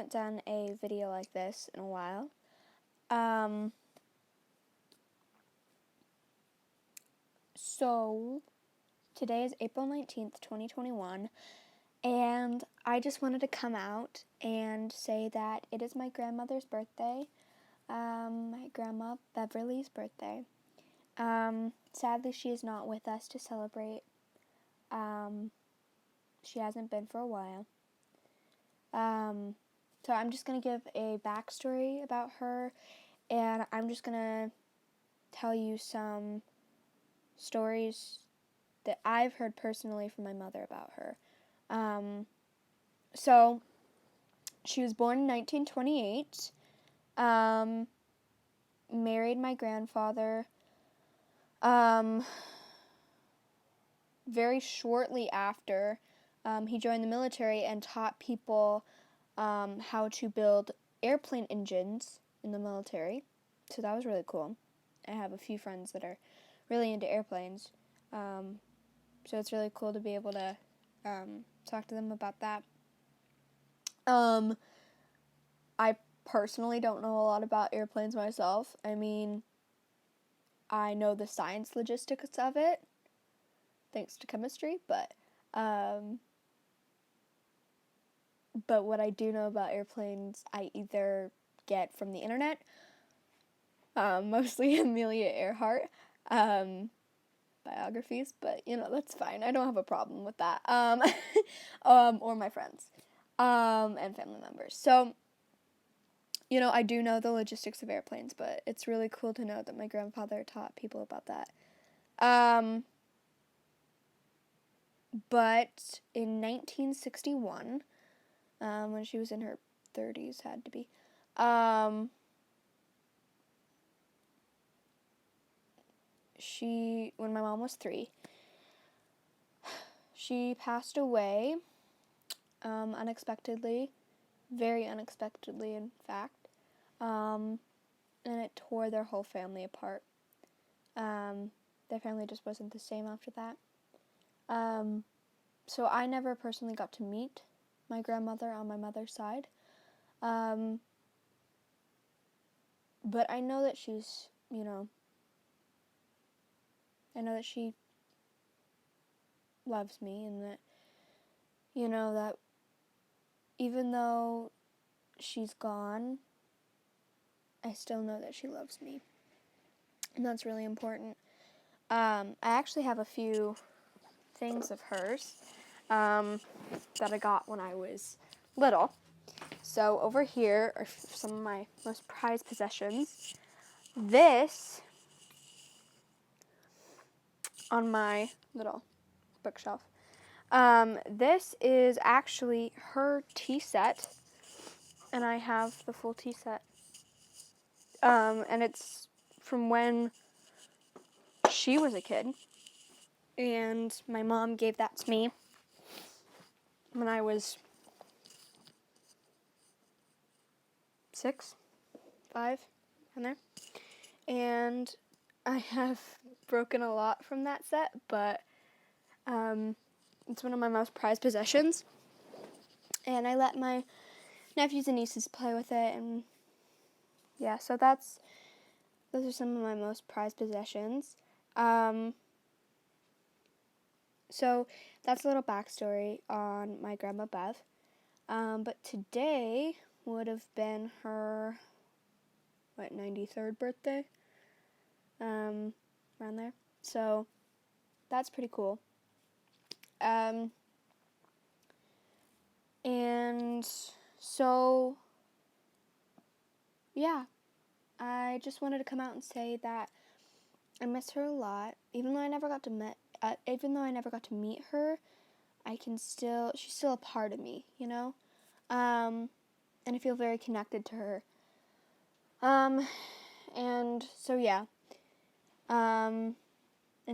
haven't done a video like this in a while. So, today is April 19th, 2021, and I just wanted to come out and say that it is my grandmother's birthday, my Grandma Beverly's birthday. Sadly, she is not with us to celebrate. She hasn't been for a while. So I'm just going to give a backstory about her, and I'm just going to tell you some stories that I've heard personally from my mother about her. So she was born in 1928, married my grandfather, very shortly after. He joined the military and taught people how to build airplane engines in the military. So that was really cool. I have a few friends that are really into airplanes. So it's really cool to be able to talk to them about that. I personally don't know a lot about airplanes myself. I mean, I know the science logistics of it, thanks to chemistry, but what I do know about airplanes, I either get from the internet, mostly Amelia Earhart, biographies, but, that's fine. I don't have a problem with that, or my friends, and family members. So, I do know the logistics of airplanes, but it's really cool to know that my grandfather taught people about that. But in 1961, when she was in her 30s, had to be, when my mom was 3, she passed away, unexpectedly, very unexpectedly, in fact, and it tore their whole family apart. Their family just wasn't the same after that. So I never personally got to meet my grandmother on my mother's side, but I know that she's, I know that she loves me, and that, that even though she's gone, I still know that she loves me, and that's really important. I actually have a few things of hers that I got when I was little. So over here are some of my most prized possessions. This, on my little bookshelf, this is actually her tea set, and I have the full tea set. And it's from when she was a kid, and my mom gave that to me when I was 6, 5, in there. And I have broken a lot from that set, but it's one of my most prized possessions. And I let my nephews and nieces play with it, and yeah, so those are some of my most prized possessions. So that's a little backstory on my Grandma Bev. But today would have been her, 93rd birthday? Around there. So that's pretty cool. And so, yeah, I just wanted to come out and say that I miss her a lot. Even though I never got to meet her, she's still a part of me, and I feel very connected to her. And so, yeah. And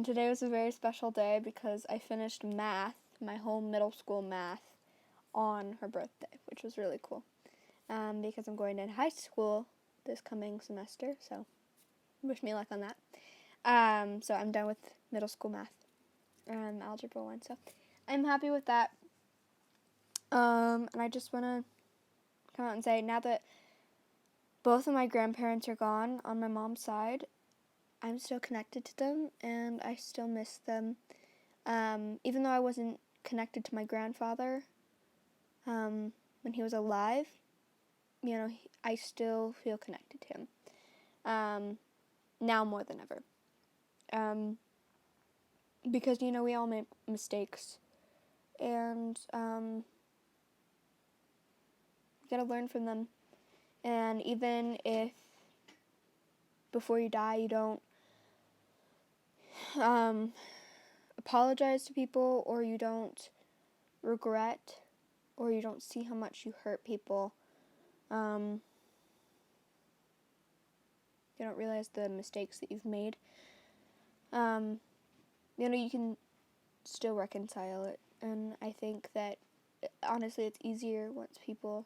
today was a very special day because I finished math, my whole middle school math, on her birthday, which was really cool. Because I'm going to high school this coming semester, so wish me luck on that. So I'm done with middle school math, algebra 1, so I'm happy with that. And I just want to come out and say, now that both of my grandparents are gone on my mom's side, I'm still connected to them, and I still miss them. Even though I wasn't connected to my grandfather when he was alive, you know, I still feel connected to him. Now more than ever. Because, you know, we all make mistakes. And you gotta learn from them. And even if before you die you don't apologize to people, or you don't regret, or you don't see how much you hurt people, you don't realize the mistakes that you've made, you know, you can still reconcile it. And I think that, honestly, it's easier once people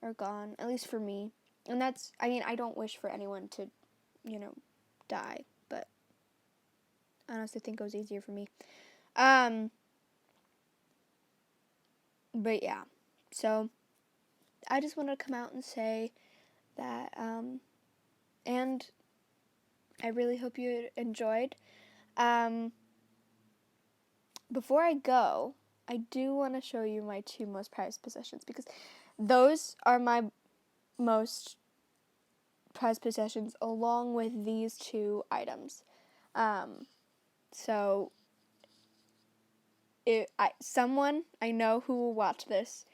are gone, at least for me. And that's, I mean, I don't wish for anyone to, you know, die, but I honestly think it was easier for me. But yeah, so I just wanted to come out and say that, and I really hope you enjoyed. Before I go, I do want to show you my 2 most prized possessions, because those are my most prized possessions along with these 2 items. So someone I know who will watch this,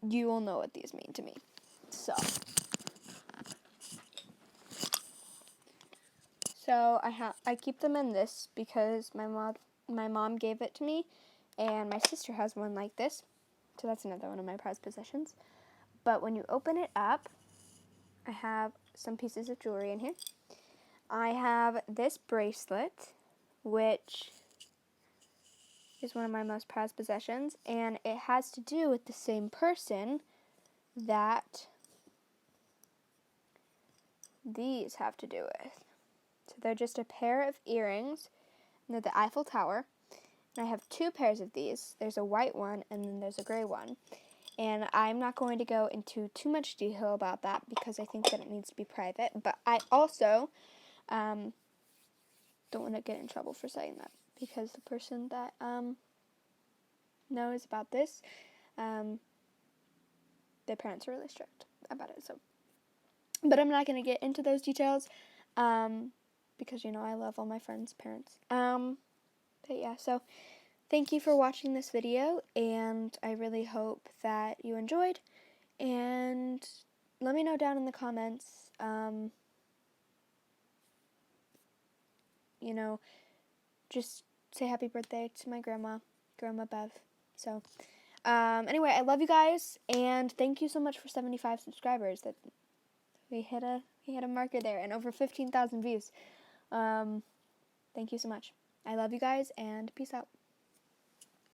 you will know what these mean to me. So I keep them in this because my mom gave it to me, and my sister has one like this. So that's another one of my prized possessions. But when you open it up, I have some pieces of jewelry in here. I have this bracelet, which is one of my most prized possessions, and it has to do with the same person that these have to do with. So they're just a pair of earrings, and they're the Eiffel Tower. And I have 2 pairs of these. There's a white one, and then there's a gray one. And I'm not going to go into too much detail about that because I think that it needs to be private. But I also don't want to get in trouble for saying that, because the person that knows about this, their parents are really strict about it. So, but I'm not going to get into those details because, you know, I love all my friends' parents. But yeah, so thank you for watching this video, and I really hope that you enjoyed. And let me know down in the comments, you know, just say happy birthday to my Grandma Bev. So, anyway, I love you guys, and thank you so much for 75 subscribers. That we hit a marker there, and over 15,000 views. Thank you so much. I love you guys, and peace out.